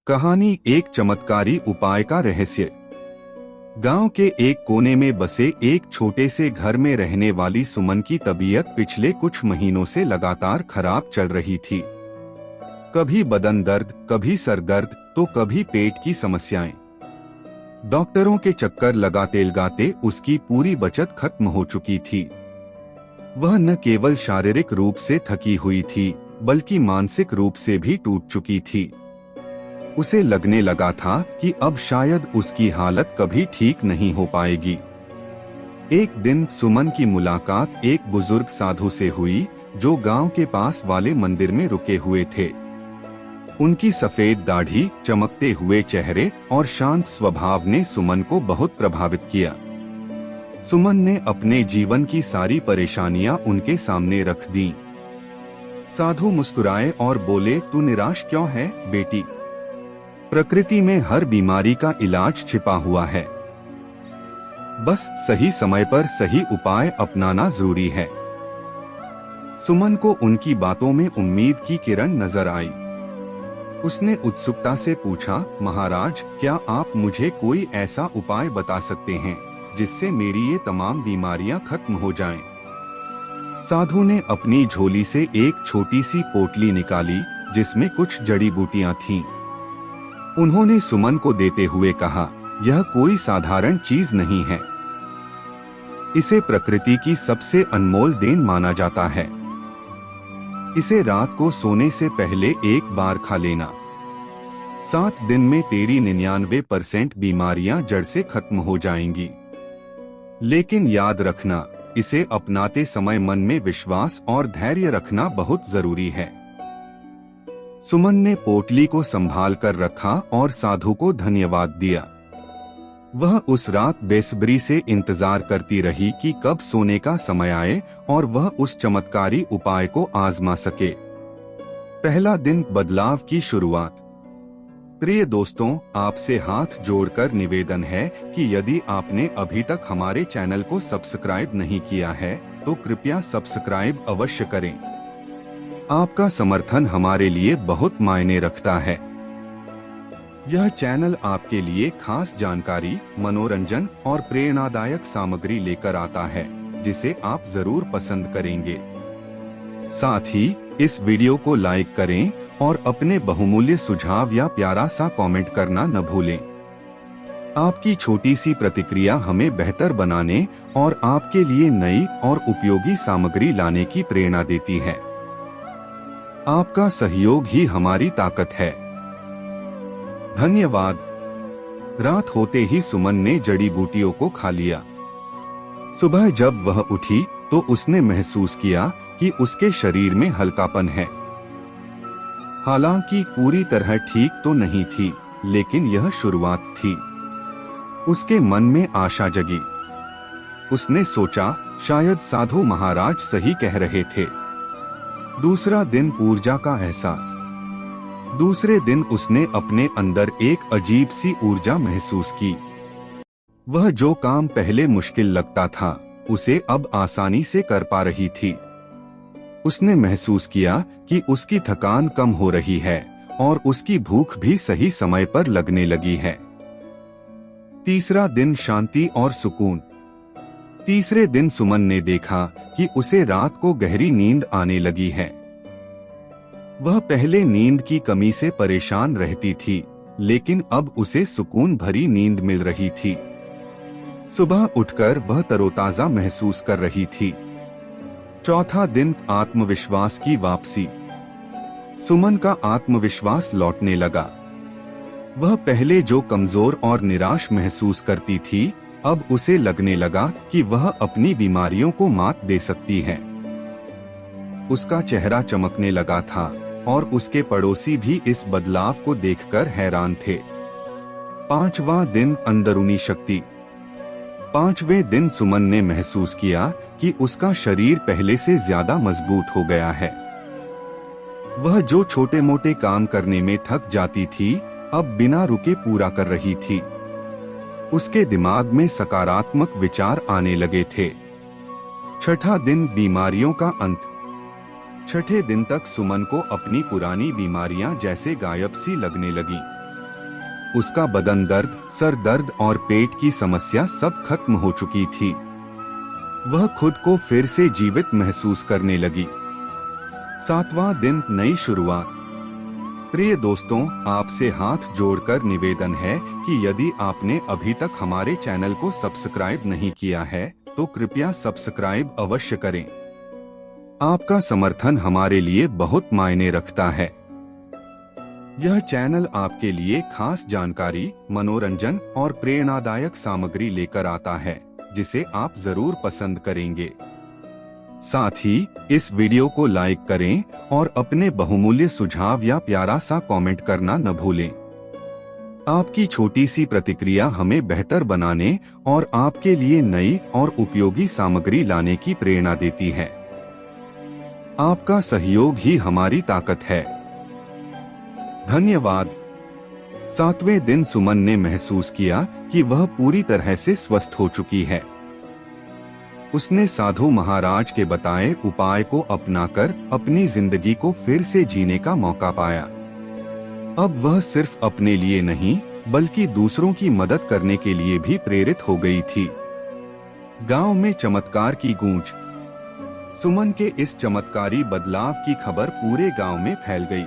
कहानी एक चमत्कारी उपाय का रहस्य। गांव के एक कोने में बसे एक छोटे से घर में रहने वाली सुमन की तबीयत पिछले कुछ महीनों से लगातार खराब चल रही थी। कभी बदन दर्द, कभी सर दर्द, तो कभी पेट की समस्याएं। डॉक्टरों के चक्कर लगाते उसकी पूरी बचत खत्म हो चुकी थी। वह न केवल शारीरिक रूप से थकी हुई थी, बल्कि मानसिक रूप से भी टूट चुकी थी। उसे लगने लगा था कि अब शायद उसकी हालत कभी ठीक नहीं हो पाएगी। एक दिन सुमन की मुलाकात एक बुजुर्ग साधु से हुई, जो गांव के पास वाले मंदिर में रुके हुए थे। उनकी सफेद दाढ़ी, चमकते हुए चेहरे और शांत स्वभाव ने सुमन को बहुत प्रभावित किया। सुमन ने अपने जीवन की सारी परेशानियां उनके सामने रख दी। साधु मुस्कुराए और बोले, तू निराश क्यों है बेटी? प्रकृति में हर बीमारी का इलाज छिपा हुआ है। बस सही समय पर सही उपाय अपनाना जरूरी है। सुमन को उनकी बातों में उम्मीद की किरण नजर आई। उसने उत्सुकता से पूछा, महाराज, क्या आप मुझे कोई ऐसा उपाय बता सकते हैं जिससे मेरी ये तमाम बीमारियां खत्म हो जाएं? साधु ने अपनी झोली से एक छोटी सी पोटली निकाली, जिसमें कुछ जड़ी बूटियां थीं। उन्होंने सुमन को देते हुए कहा, यह कोई साधारण चीज नहीं है। इसे प्रकृति की सबसे अनमोल देन माना जाता है। इसे रात को सोने से पहले एक बार खा लेना। 7 दिन में तेरी 99% बीमारियां जड़ से खत्म हो जाएंगी। लेकिन याद रखना, इसे अपनाते समय मन में विश्वास और धैर्य रखना बहुत जरूरी है। सुमन ने पोटली को संभाल कर रखा और साधु को धन्यवाद दिया। वह उस रात बेसब्री से इंतजार करती रही कि कब सोने का समय आए और वह उस चमत्कारी उपाय को आजमा सके। पहला दिन, बदलाव की शुरुआत। प्रिय दोस्तों, आपसे हाथ जोड़कर निवेदन है कि यदि आपने अभी तक हमारे चैनल को सब्सक्राइब नहीं किया है, तो कृपया सब्सक्राइब अवश्य करें। आपका समर्थन हमारे लिए बहुत मायने रखता है। यह चैनल आपके लिए खास जानकारी, मनोरंजन और प्रेरणादायक सामग्री लेकर आता है, जिसे आप जरूर पसंद करेंगे। साथ ही इस वीडियो को लाइक करें और अपने बहुमूल्य सुझाव या प्यारा सा कमेंट करना न भूलें। आपकी छोटी सी प्रतिक्रिया हमें बेहतर बनाने और आपके लिए नई और उपयोगी सामग्री लाने की प्रेरणा देती है। आपका सहयोग ही हमारी ताकत है। धन्यवाद। रात होते ही सुमन ने जड़ी बूटियों को खा लिया। सुबह जब वह उठी तो उसने महसूस किया कि उसके शरीर में हल्कापन है। हालांकि पूरी तरह ठीक तो नहीं थी, लेकिन यह शुरुआत थी। उसके मन में आशा जगी। उसने सोचा, शायद साधु महाराज सही कह रहे थे। दूसरा दिन, ऊर्जा का एहसास। दूसरे दिन उसने अपने अंदर एक अजीब सी ऊर्जा महसूस की। वह जो काम पहले मुश्किल लगता था, उसे अब आसानी से कर पा रही थी। उसने महसूस किया कि उसकी थकान कम हो रही है और उसकी भूख भी सही समय पर लगने लगी है। तीसरा दिन, शांति और सुकून। तीसरे दिन सुमन ने देखा कि उसे रात को गहरी नींद आने लगी है। वह पहले नींद की कमी से परेशान रहती थी, लेकिन अब उसे सुकून भरी नींद मिल रही थी। सुबह उठकर वह तरोताजा महसूस कर रही थी। चौथा दिन, आत्मविश्वास की वापसी। सुमन का आत्मविश्वास लौटने लगा। वह पहले जो कमजोर और निराश महसूस करती थी, अब उसे लगने लगा कि वह अपनी बीमारियों को मात दे सकती है। उसका चेहरा चमकने लगा था और उसके पड़ोसी भी इस बदलाव को देखकर हैरान थे। 5वां दिन, अंदरूनी शक्ति। 5वें दिन सुमन ने महसूस किया कि उसका शरीर पहले से ज्यादा मजबूत हो गया है। वह जो छोटे मोटे काम करने में थक जाती थी, अब बिना रुके पूरा कर रही थी। उसके दिमाग में सकारात्मक विचार आने लगे थे। छठा दिन, बीमारियों का अंत। छठे दिन तक सुमन को अपनी पुरानी बीमारियां जैसे गायब सी लगने लगी। उसका बदन दर्द, सर दर्द और पेट की समस्या सब खत्म हो चुकी थी। वह खुद को फिर से जीवित महसूस करने लगी। 7वां दिन, नई शुरुआत। प्रिय दोस्तों, आपसे हाथ जोड़कर निवेदन है कि यदि आपने अभी तक हमारे चैनल को सब्सक्राइब नहीं किया है तो कृपया सब्सक्राइब अवश्य करें। आपका समर्थन हमारे लिए बहुत मायने रखता है। यह चैनल आपके लिए खास जानकारी, मनोरंजन और प्रेरणादायक सामग्री लेकर आता है जिसे आप जरूर पसंद करेंगे। साथ ही इस वीडियो को लाइक करें और अपने बहुमूल्य सुझाव या प्यारा सा कमेंट करना न भूलें। आपकी छोटी सी प्रतिक्रिया हमें बेहतर बनाने और आपके लिए नई और उपयोगी सामग्री लाने की प्रेरणा देती है। आपका सहयोग ही हमारी ताकत है। धन्यवाद। 7वें दिन, सुमन ने महसूस किया कि वह पूरी तरह से स्वस्थ हो चुकी है। उसने साधु महाराज के बताए उपाय को अपनाकर अपनी जिंदगी को फिर से जीने का मौका पाया। अब वह सिर्फ अपने लिए नहीं बल्कि दूसरों की मदद करने के लिए भी प्रेरित हो गई थी। गांव में चमत्कार की गूंज। सुमन के इस चमत्कारी बदलाव की खबर पूरे गांव में फैल गई।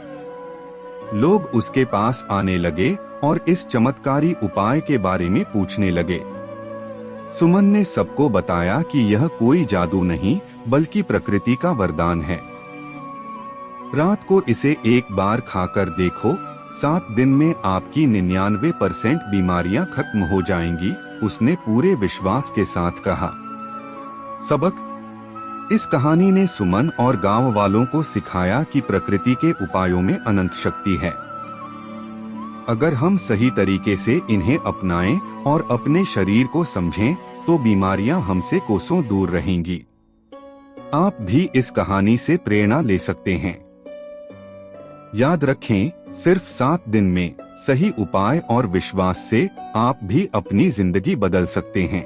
लोग उसके पास आने लगे और इस चमत्कारी उपाय के बारे में पूछने लगे। सुमन ने सबको बताया कि यह कोई जादू नहीं बल्कि प्रकृति का वरदान है। रात को इसे एक बार खाकर देखो, 7 दिन में आपकी 99% बीमारियां खत्म हो जाएंगी, उसने पूरे विश्वास के साथ कहा। सबक। इस कहानी ने सुमन और गांव वालों को सिखाया कि प्रकृति के उपायों में अनंत शक्ति है। अगर हम सही तरीके से इन्हें अपनाएं और अपने शरीर को समझें तो बीमारियां हमसे कोसों दूर रहेंगी। आप भी इस कहानी से प्रेरणा ले सकते हैं। याद रखें, सिर्फ 7 दिन में सही उपाय और विश्वास से आप भी अपनी जिंदगी बदल सकते हैं।